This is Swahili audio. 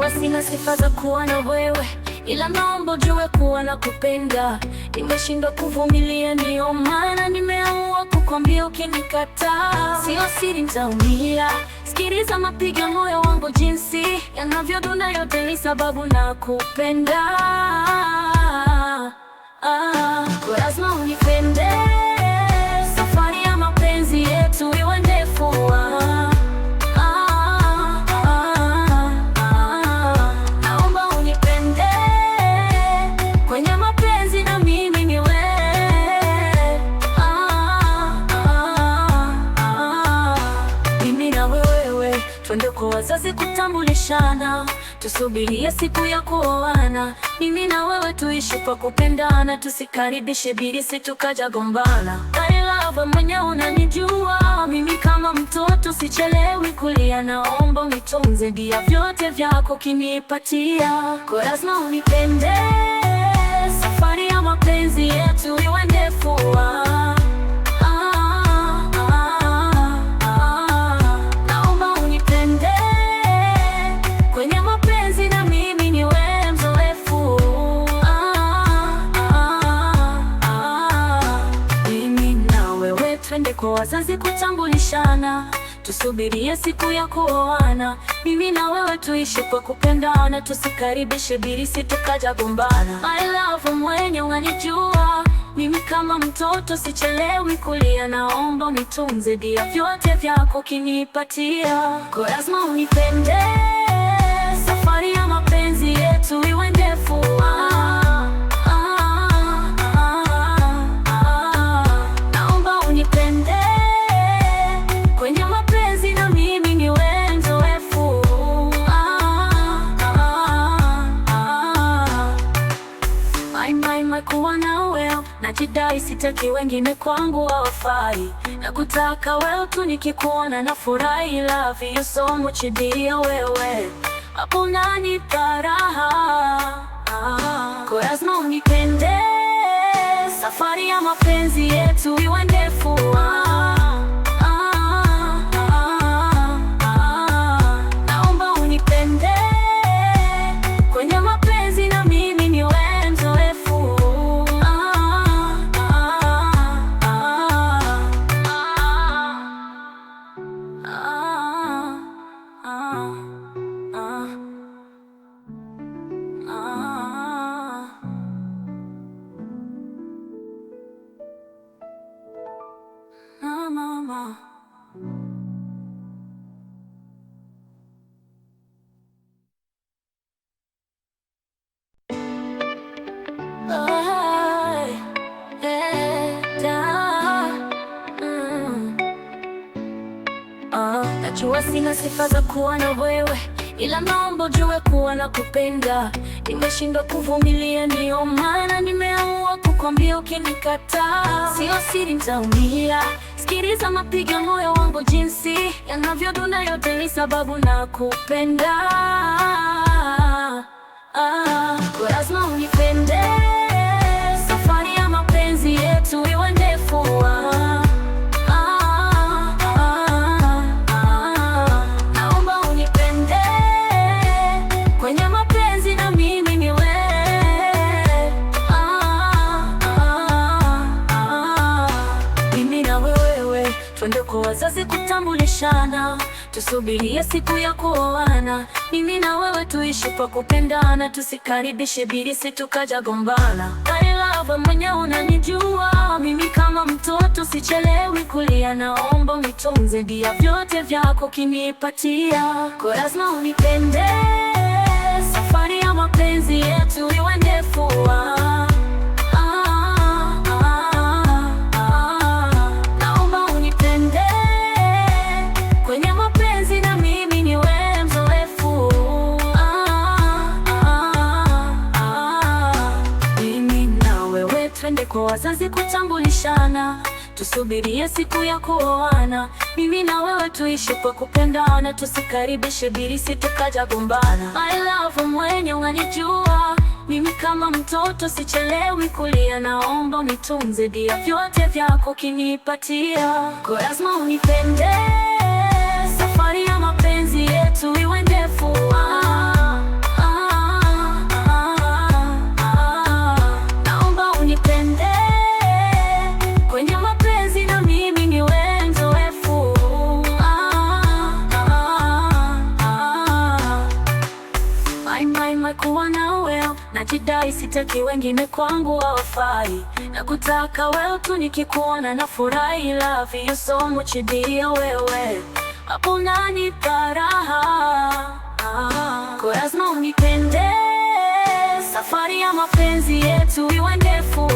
Najua sina sifa za kuwa na wewe, ila naomba ujue kuwa nakupenda. Nimeshindwa kuvumilia, ndio maana nimeamua kukwambia. Ukinikataa sio siri, nitaumia. Sikiliza mapigo ya moyo wangu jinsi yanavyodunda, yote ni sababu nakupenda. Lazima unipende, safari ya mapenzi yetu iwe ndefu. Naomba unipende kwenye mapenzi na mimi ni wewe. Mimi na wewe twende kwa wazazi kutambulishana, tusubirie siku ya kuoana. Mimi na wewe tuishi kwa kupendana, tusikaribishe bilisi tukaja gombana. I love mwenye unanijua, mimi kama mtoto sichelewi kulia. Naomba unitunze, dia vyote vyako kinipatia. Kwa lazima unipende, safari ya mapenzi yetu iwe ndefu. Naomba unipende kwenye mapenzi na mimi ni wewe mzoefu. Mimi na wewe twende kwa wazazi kutambulishana, tusubirie siku ya kuoana. Mimi na wewe tuishi kwa kupendana, tusikaribishe bilisi tukaja gombana. I love mwenye unanijua, mimi kama mtoto sichelewi kulia. Naomba unitunze, dia vyote vyako kinipatia. Kwa lazima unipende, safari ya mapenzi yetu iwe ndefu. Naomba unipende kwenye mapenzi na mimi ni wewe mzoefu. Kuwa na wewe najidai, sitaki wengine kwangu hawafai. Nakutaka wewe tu, nikikuona na furahi. Love you so much dear, wewe hapo unanipa raha. Kwa lazima unipende, safari ya mapenzi yetu iwe ndefu. Naomba unipende kwenye mapenzi na mimi ni wewe mzoefu. Mama. Najua sina sifa za kuwa na wewe, ila naomba ujue kuwa nakupenda. Nimeshindwa kuvumilia, ndio maana nimeamua kukwambia. Ukinikataa sio siri, nitaumia. Sikiliza mapigo ya moyo wangu jinsi yanavyodunda, yote ni sababu nakupenda. Kwa lazima unipende, safari ya mapenzi yetu iwe ndefu. Naomba unipende kwenye mapenzi na mimi ni wewe. Mimi na wewe twende kwa wazazi kutambulishana, tusubirie siku ya kuoana. Mimi na wewe tuishi kwa kupendana, tusikaribishe bilisi tukaja gombana. I love mwenye unanijua, mimi kama mtoto sichelewi kulia. Naomba unitunze, dia vyote vyako kinipatia. Kwa lazima unipende, safari ya mapenzi yetu iwe ndefu. Naomba unipende kwenye mapenzi na mimi ni wewe mzoefu. Mimi na wewe twende kwa wazazi kutambulishana, tusubirie siku ya kuoana. Mimi na wewe tuishi kwa kupendana, tusikaribishe bilisi tukaja gombana. I love mwenye unanijua, mimi kama mtoto sichelewi kulia. Naomba unitunze, dia vyote vyako kinipatia. Kwa lazima unipende, safari ya mapenzi yetu iwe ndefu. kujidai, sitaki wengine kwangu hawafai. Nakutaka wewe tu, nikikuona na furahi. Love you so much dear, wewe hapo unanipa raha. Kwa lazima unipende, safari ya mapenzi yetu iwe ndefu.